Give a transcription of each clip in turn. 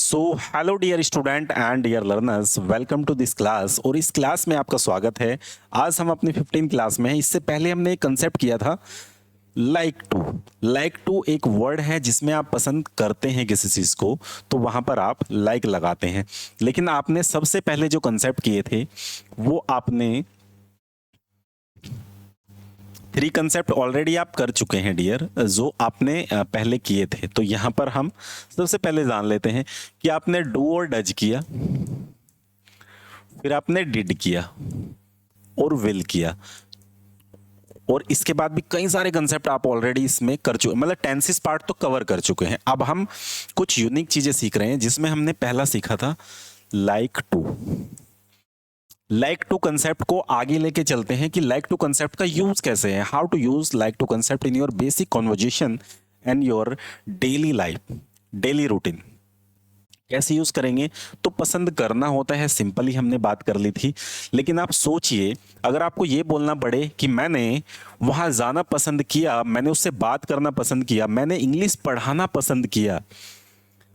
So hello dear student and dear learners, welcome to this class. और इस class में आपका स्वागत है। आज हम अपनी 15 क्लास में हैं। इससे पहले हमने एक कंसेप्ट किया था लाइक टू। लाइक टू एक वर्ड है जिसमें आप पसंद करते हैं किसी चीज़ को, तो वहाँ पर आप लाइक लगाते हैं। लेकिन आपने सबसे पहले जो कंसेप्ट किए थे वो आपने 3 कंसेप्ट ऑलरेडी आप कर चुके हैं डियर, जो आपने पहले किए थे। तो यहाँ पर हम सबसे पहले जान लेते हैं कि आपने डू और डज किया, फिर आपने डिड किया और विल किया। और इसके बाद भी कई सारे कंसेप्ट आप ऑलरेडी इसमें कर चुके, मतलब टेंसेस पार्ट तो कवर कर चुके हैं। अब हम कुछ यूनिक चीजें सीख रहे हैं, जिसमें हमने पहला सीखा था like to. Like to concept को आगे लेके चलते हैं कि लाइक टू कंसेप्ट का यूज कैसे है, how to use like to concept in your basic conversation and your daily life, daily routine कैसे यूज करेंगे। तो पसंद करना होता है, सिंपल ही हमने बात कर ली थी। लेकिन आप सोचिए, अगर आपको ये बोलना पड़े कि मैंने वहां जाना पसंद किया, मैंने उससे बात करना पसंद किया, मैंने इंग्लिश पढ़ाना पसंद किया,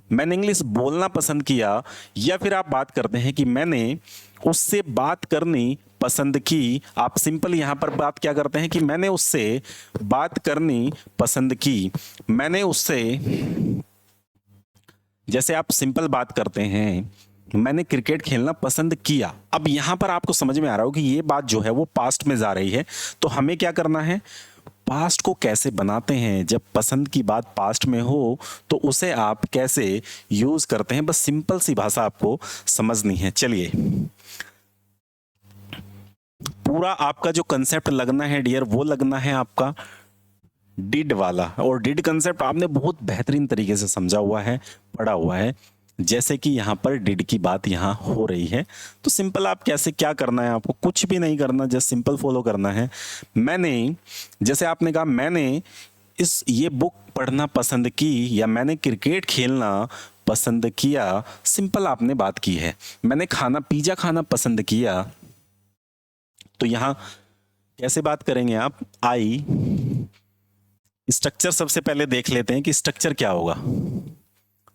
मैंने इंग्लिश बोलना पसंद किया, या फिर आप बात करते हैं कि मैंने उससे बात करनी पसंद की। आप सिंपल यहां पर बात क्या करते हैं कि मैंने उससे बात करनी पसंद की, मैंने उससे, जैसे आप सिंपल बात करते हैं मैंने क्रिकेट खेलना पसंद किया। अब यहां पर आपको समझ में आ रहा हो कि ये बात जो है वो पास्ट में जा रही है। तो हमें क्या करना है, पास्ट को कैसे बनाते हैं। जब पसंद की बात पास्ट में हो तो उसे आप कैसे यूज करते हैं, बस सिंपल सी भाषा आपको समझनी है। चलिए, पूरा आपका जो कंसेप्ट लगना है डियर, वो लगना है आपका डिड वाला। और डिड कंसेप्ट आपने बहुत बेहतरीन तरीके से समझा हुआ है, पढ़ा हुआ है। जैसे कि यहाँ पर डिड की बात यहाँ हो रही है, तो सिंपल आप कैसे क्या करना है, आपको कुछ भी नहीं करना, जस्ट सिंपल फॉलो करना है। मैंने, जैसे आपने कहा मैंने ये बुक पढ़ना पसंद की, या मैंने क्रिकेट खेलना पसंद किया, सिंपल आपने बात की है। मैंने पिज्जा खाना पसंद किया, तो यहाँ कैसे बात करेंगे आप, आई। स्ट्रक्चर सबसे पहले देख लेते हैं कि स्ट्रक्चर क्या होगा।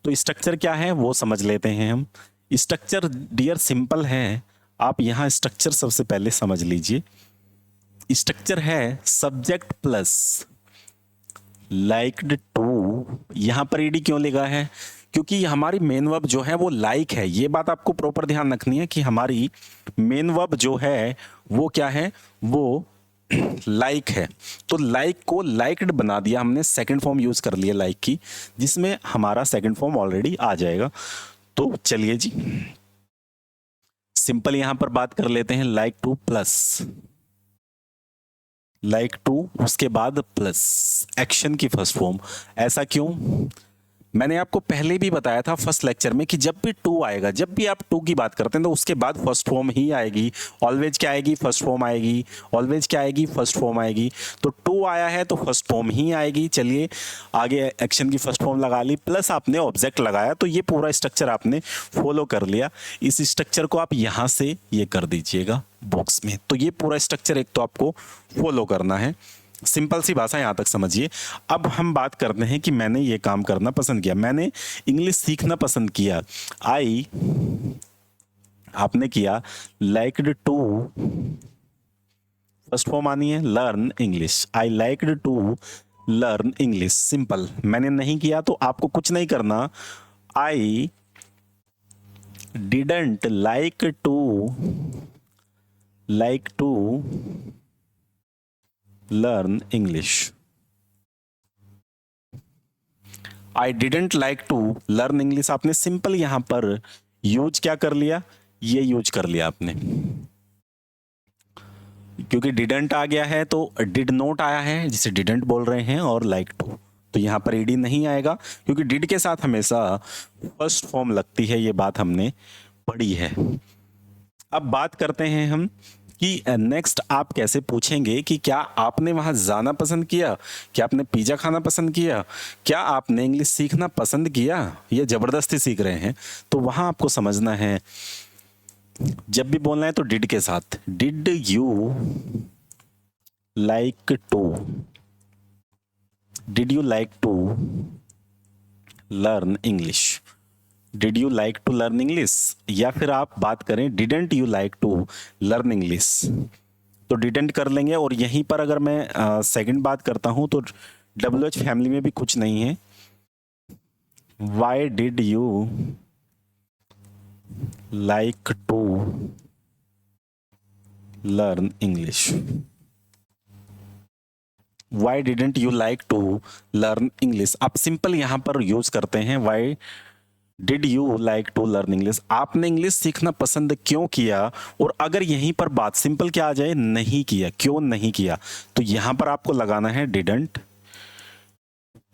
तो स्ट्रक्चर क्या है वो समझ लेते हैं हम। स्ट्रक्चर डियर सिंपल है, आप यहां स्ट्रक्चर सबसे पहले समझ लीजिए। स्ट्रक्चर है सब्जेक्ट प्लस लाइक्ड टू। यहां पर ईडी क्यों लगा है, क्योंकि हमारी मेन वर्ब जो है वो लाइक है। ये बात आपको प्रॉपर ध्यान रखनी है कि हमारी मेन वर्ब जो है वो क्या है, वो लाइक है। तो लाइक को लाइक्ड बना दिया हमने, सेकंड फॉर्म यूज कर लिया लाइक की, जिसमें हमारा सेकंड फॉर्म ऑलरेडी आ जाएगा। तो चलिए जी, सिंपल यहां पर बात कर लेते हैं like to plus like to, उसके बाद प्लस एक्शन की फर्स्ट फॉर्म। ऐसा क्यों, मैंने आपको पहले भी बताया था फर्स्ट लेक्चर में कि जब भी टू आएगा, जब भी आप टू की बात करते हैं तो उसके बाद फर्स्ट फॉर्म ही आएगी। ऑलवेज क्या आएगी, फर्स्ट फॉर्म आएगी। ऑलवेज क्या आएगी, फर्स्ट फॉर्म आएगी। तो टू आया है तो फर्स्ट फॉर्म ही आएगी। चलिए आगे एक्शन की फर्स्ट फॉर्म लगा ली, प्लस आपने ऑब्जेक्ट लगाया, तो ये पूरा स्ट्रक्चर आपने फॉलो कर लिया। इस स्ट्रक्चर को आप यहां से ये कर दीजिएगा बॉक्स में। तो ये पूरा स्ट्रक्चर एक तो आपको फॉलो करना है, सिंपल सी भाषा यहां तक समझिए। अब हम बात करते हैं कि मैंने ये काम करना पसंद किया, मैंने इंग्लिश सीखना पसंद किया। आई, आपने किया लाइक्ड टू, फर्स्ट फॉर्म आनी है learn English. I liked to learn English, simple. मैंने नहीं किया तो आपको कुछ नहीं करना। I didn't like to learn English. I didn't like to learn English, आपने सिंपल यहां पर यूज क्या कर लिया, ये यूज कर लिया आपने। क्योंकि डिडेंट आ गया है तो डिड नॉट आया है, जिसे डिडेंट बोल रहे हैं, और लाइक टू, तो यहां पर ईडी नहीं आएगा, क्योंकि डिड के साथ हमेशा फर्स्ट फॉर्म लगती है। ये बात हमने पढ़ी है। अब बात करते हैं हम कि नेक्स्ट आप कैसे पूछेंगे कि क्या आपने वहां जाना पसंद किया, क्या आपने पिज्जा खाना पसंद किया, क्या आपने इंग्लिश सीखना पसंद किया, ये जबरदस्ती सीख रहे हैं। तो वहां आपको समझना है, जब भी बोलना है तो डिड के साथ, did you like to learn English. Did you like to learn English, या फिर आप बात करें didn't you like to learn English, तो डिडंट कर लेंगे। और यहीं पर अगर मैं सेकंड बात करता हूं तो WH फैमिली में भी कुछ नहीं है। Why did you like to learn English, why didn't you like to learn English, आप सिंपल यहां पर यूज करते हैं why did you like to learn English, आपने इंग्लिश सीखना पसंद क्यों किया। और अगर यहीं पर बात सिंपल क्या आ जाए, नहीं किया, क्यों नहीं किया, तो यहां पर आपको लगाना है डिडंट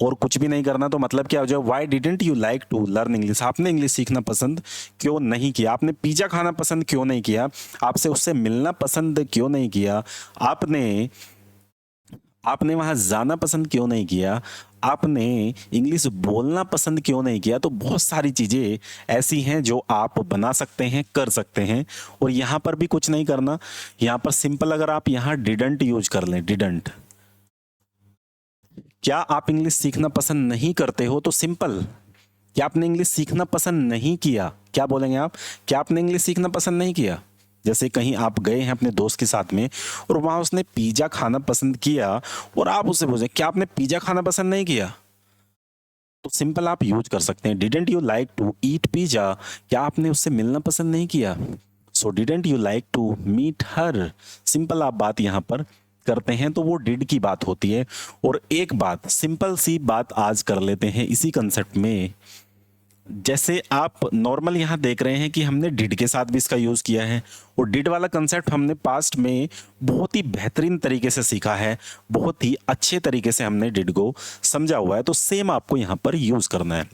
और कुछ भी नहीं करना। तो मतलब क्या हो जाए, why didn't you like to learn English, आपने इंग्लिश सीखना पसंद क्यों नहीं किया, आपने पिज्जा खाना पसंद क्यों नहीं किया, आपसे उससे मिलना पसंद क्यों नहीं किया, आपने वहां जाना पसंद क्यों नहीं किया, आपने इंग्लिश बोलना पसंद क्यों नहीं किया। तो बहुत सारी चीजें ऐसी हैं जो आप बना सकते हैं, कर सकते हैं। और यहां पर भी कुछ नहीं करना, यहां पर सिंपल अगर आप यहां डिडंट यूज कर लें, डिडंट, क्या आप इंग्लिश सीखना पसंद नहीं करते हो, तो सिंपल, क्या आपने इंग्लिश सीखना पसंद नहीं किया, क्या बोलेंगे आप, क्या आपने इंग्लिश सीखना पसंद नहीं किया। जैसे कहीं आप गए हैं अपने दोस्त के साथ में और वहां उसने पिज्जा खाना पसंद किया और आप उससे पूछे क्या आपने पिज्जा खाना पसंद नहीं किया, तो सिंपल आप यूज कर सकते हैं didn't you like to eat pizza, क्या आपने उससे मिलना पसंद नहीं किया। So didn't you like to meet her, simple आप बात यहां पर करते हैं तो वो डिड की बात होती है। और एक बात सिंपल सी बात आज कर लेते हैं इसी कंसेप्ट में, जैसे आप नॉर्मल यहां देख रहे हैं कि हमने डिड के साथ भी इसका यूज किया है और डिड वाला कंसेप्ट हमने पास्ट में बहुत ही बेहतरीन तरीके से सीखा है, बहुत ही अच्छे तरीके से हमने डिड को समझा हुआ है। तो सेम आपको यहां पर यूज करना है।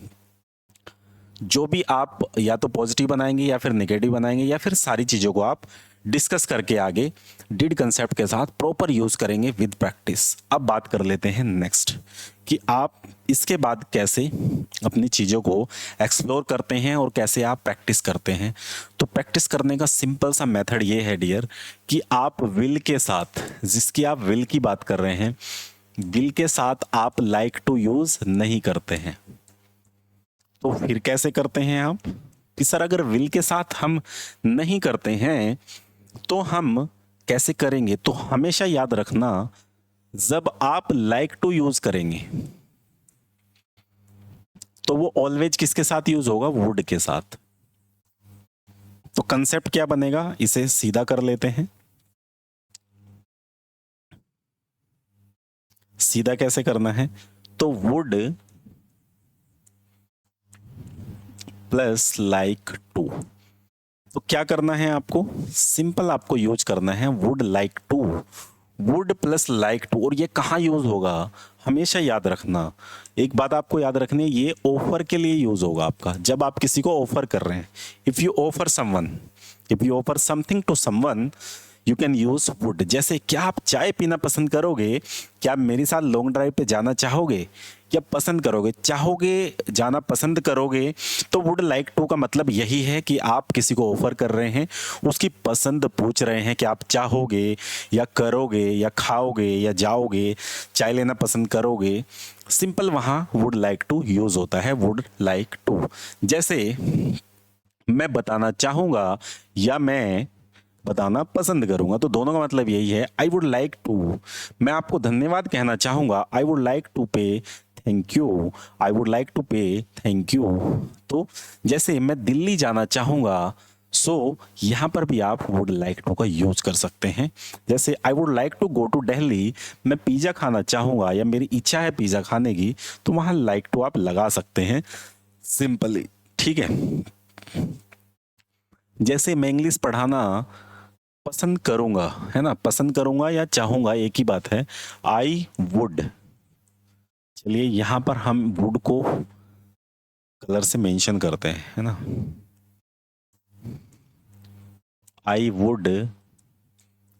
जो भी आप या तो पॉजिटिव बनाएंगे या फिर नेगेटिव बनाएंगे या फिर सारी चीजों को आप डिस्कस करके आगे डिड कंसेप्ट के साथ प्रॉपर यूज करेंगे विद प्रैक्टिस। अब बात कर लेते हैं नेक्स्ट कि आप इसके बाद कैसे अपनी चीज़ों को एक्सप्लोर करते हैं और कैसे आप प्रैक्टिस करते हैं। तो प्रैक्टिस करने का सिंपल सा मेथड ये है डियर कि आप विल के साथ, जिसकी आप विल की बात कर रहे हैं, विल के साथ आप लाइक टू यूज नहीं करते हैं। तो फिर कैसे करते हैं आप कि सर अगर विल के साथ हम नहीं करते हैं तो हम कैसे करेंगे। तो हमेशा याद रखना जब आप लाइक टू यूज करेंगे तो वो ऑलवेज किसके साथ यूज होगा, वुड के साथ। तो कंसेप्ट क्या बनेगा, इसे सीधा कर लेते हैं। सीधा कैसे करना है, तो वुड प्लस लाइक टू, तो क्या करना है आपको, सिंपल आपको यूज करना है would like to, would plus like to. और ये कहाँ यूज होगा, हमेशा याद रखना, एक बात आपको याद रखनी है, ये ऑफर के लिए यूज होगा आपका, जब आप किसी को ऑफर कर रहे हैं। If you offer someone, if you offer something to someone, you can use would. जैसे क्या आप चाय पीना पसंद करोगे, क्या आप मेरे साथ लॉन्ग ड्राइव पे जाना चाहोगे, क्या पसंद करोगे, चाहोगे, जाना पसंद करोगे। तो वुड लाइक टू का मतलब यही है कि आप किसी को ऑफर कर रहे हैं, उसकी पसंद पूछ रहे हैं कि आप चाहोगे या करोगे या खाओगे या जाओगे, चाय लेना पसंद करोगे। सिंपल वहां वुड लाइक टू यूज होता है, वुड लाइक टू। जैसे मैं बताना चाहूंगा या मैं बताना पसंद करूंगा, तो दोनों का मतलब यही है, आई वुड लाइक टू, मैं आपको धन्यवाद कहना चाहूंगा, I would like to pay thank you, I would like to pay thank you. तो जैसे मैं दिल्ली जाना चाहूंगा, सो यहां पर भी आप वुड लाइक टू का यूज कर सकते हैं। जैसे I would like to go to Delhi, मैं पिज्जा खाना चाहूंगा या मेरी इच्छा है पिज्जा खाने की, तो वहां लाइक टू आप लगा सकते हैं सिंपली, ठीक है। जैसे मैं इंग्लिश पढ़ाना पसंद करूंगा, है ना, पसंद करूंगा या चाहूंगा एक ही बात है, आई वुड। चलिए यहां पर हम वुड को कलर से मेंशन करते हैं, है ना, आई वुड,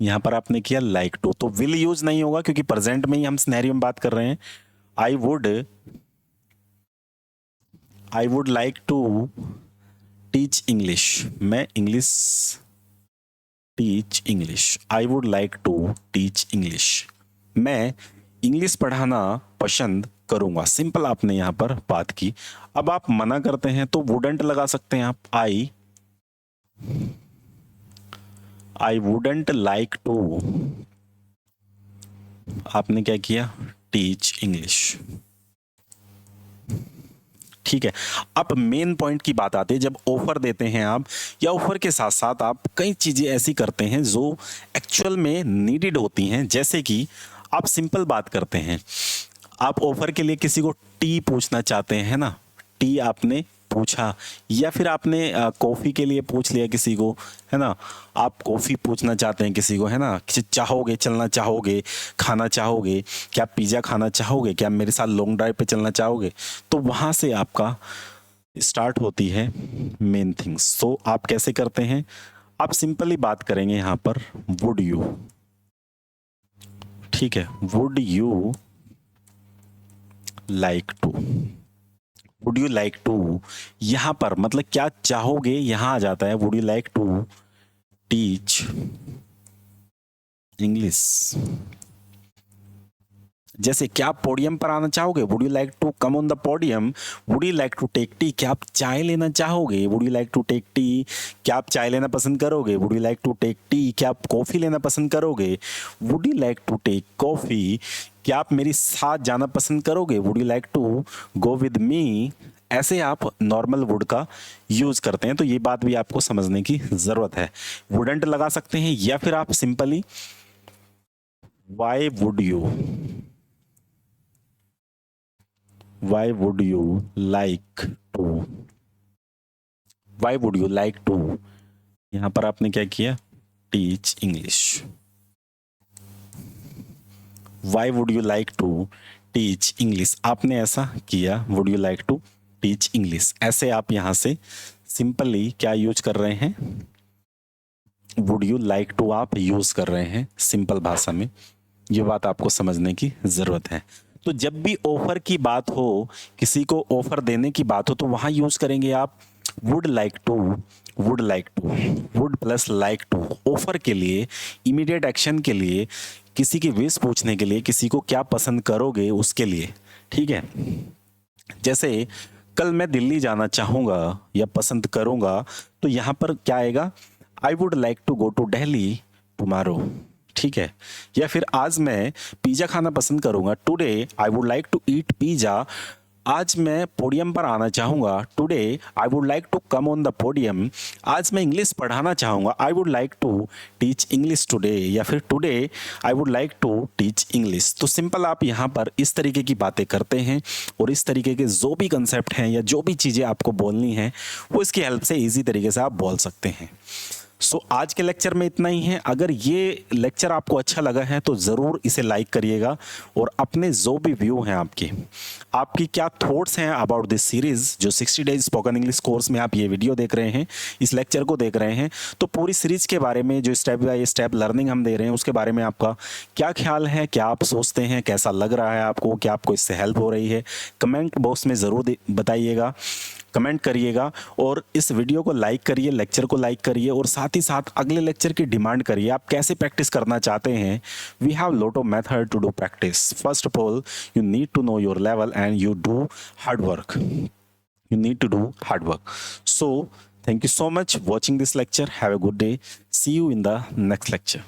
यहां पर आपने किया लाइक टू, तो विल यूज नहीं होगा क्योंकि प्रेजेंट में ही हम सिनेरियो में बात कर रहे हैं। I would like to teach English, मैं English teach English, I would like to teach English, मैं इंग्लिश पढ़ाना पसंद करूंगा। सिंपल आपने यहाँ पर बात की। अब आप मना करते हैं तो वुडंट लगा सकते हैं आप। आई वुडंट लाइक टू, आपने क्या किया, टीच इंग्लिश। ठीक है। अब मेन पॉइंट की बात आती है, जब ऑफर देते हैं आप, या ऑफर के साथ साथ आप कई चीजें ऐसी करते हैं जो एक्चुअल में नीडेड होती हैं। जैसे कि आप सिंपल बात करते हैं, आप ऑफर के लिए किसी को टी पूछना चाहते हैं ना, टी आपने पूछा, या फिर आपने कॉफी के लिए पूछ लिया किसी को, है ना, आप कॉफी पूछना चाहते हैं किसी को, है ना, किसी चाहोगे, चलना चाहोगे, खाना चाहोगे, क्या पिज़्ज़ा खाना चाहोगे, क्या मेरे साथ लॉन्ग ड्राइव पे चलना चाहोगे, तो वहां से आपका स्टार्ट होती है मेन थिंग्स। तो आप कैसे करते हैं, आप सिंपली बात करेंगे यहाँ पर वुड यू, ठीक है, would you like to. Would you like to यहां पर मतलब क्या चाहोगे, यहां आ जाता है would you like to teach English. जैसे क्या आप पोडियम पर आना चाहोगे, would you like to come on the podium. Would you like to take tea, क्या आप चाय लेना चाहोगे, would you like to take tea, क्या आप चाय लेना पसंद करोगे, would you like to take tea, क्या आप कॉफी लेना पसंद करोगे, would you like to take coffee, क्या आप मेरे साथ जाना पसंद करोगे, would you like to go with me. ऐसे आप नॉर्मल वुड का यूज करते हैं, तो ये बात भी आपको समझने की जरूरत है। वुडंट लगा सकते हैं, या फिर आप simply why would you, why would you like to, why would you like to, यहां पर आपने क्या किया, teach English. Why would you like to teach English, आपने ऐसा किया, would you like to teach English. ऐसे आप यहां से सिंपली क्या यूज कर रहे हैं, वुड यू लाइक टू आप यूज कर रहे हैं सिंपल भाषा में। ये बात आपको समझने की जरूरत है। तो जब भी ऑफर की बात हो, किसी को ऑफर देने की बात हो, तो वहां यूज करेंगे आप would like to, would like to, would plus like to. Offer के लिए, इमीडिएट एक्शन के लिए, किसी की विश पूछने के लिए, किसी को क्या पसंद करोगे उसके लिए, ठीक है। जैसे कल मैं दिल्ली जाना चाहूंगा या पसंद करूंगा, तो यहां पर क्या आएगा, I would like to go to Delhi tomorrow, ठीक है। या फिर आज मैं पिज्जा खाना पसंद करूंगा, today I would like to eat pizza, आज मैं पोडियम पर आना चाहूंगा, today I would like to come on the podium, आज मैं इंग्लिश पढ़ाना चाहूंगा, I would like to teach English today, या फिर today I would like to teach English. तो सिंपल आप यहाँ पर इस तरीके की बातें करते हैं, और इस तरीके के जो भी कंसेप्ट हैं या जो भी चीज़ें आपको बोलनी है, वो इसकी हेल्प से ईजी तरीके से आप बोल सकते हैं। सो आज के लेक्चर में इतना ही है। अगर ये लेक्चर आपको अच्छा लगा है तो ज़रूर इसे लाइक करिएगा, और अपने जो भी व्यू हैं आपकी क्या थॉट्स हैं अबाउट दिस सीरीज़, जो 60 डेज स्पोकन इंग्लिश कोर्स में आप ये वीडियो देख रहे हैं, इस लेक्चर को देख रहे हैं, तो पूरी सीरीज़ के बारे में, जो स्टेप बाय स्टेप लर्निंग हम दे रहे हैं, उसके बारे में आपका क्या ख्याल है, क्या आप सोचते हैं, कैसा लग रहा है आपको, क्या आपको इससे हेल्प हो रही है, कमेंट बॉक्स में ज़रूर बताइएगा, कमेंट करिएगा। और इस वीडियो को लाइक करिए, लेक्चर को लाइक करिए, और साथ ही साथ अगले लेक्चर की डिमांड करिए। आप कैसे प्रैक्टिस करना चाहते हैं, we have lot of method to do practice. First of all you need to know your level and you do hard work, you need to do hard work. So thank you so much watching this lecture. Have a good day. See you in the next lecture.